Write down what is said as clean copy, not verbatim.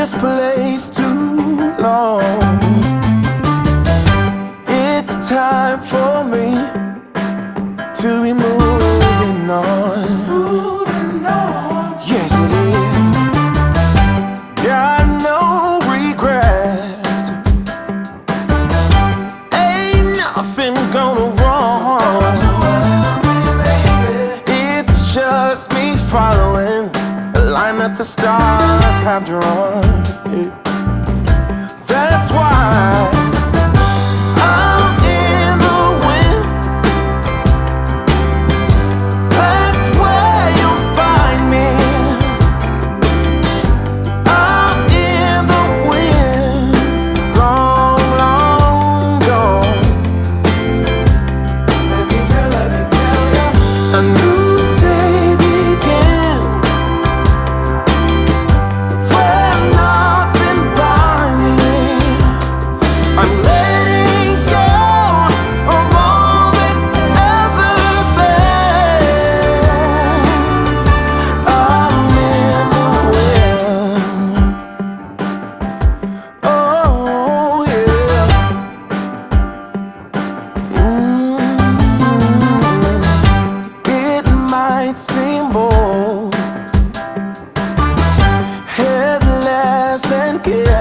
this place too long. It's time for me to be moving on. Moving on. Yes, it is. Got no regret. Ain't nothing gonna wrong. It's just me following the line that the stars have drawn. That's why I'm in the wind. That's where you'll find me. I'm in the wind, long, long gone. Let me tell you, a new day begins where nothing binds me. I'm letting go of all that's ever been. I'm in the wind. Oh yeah. It might seem bold, headless and careless.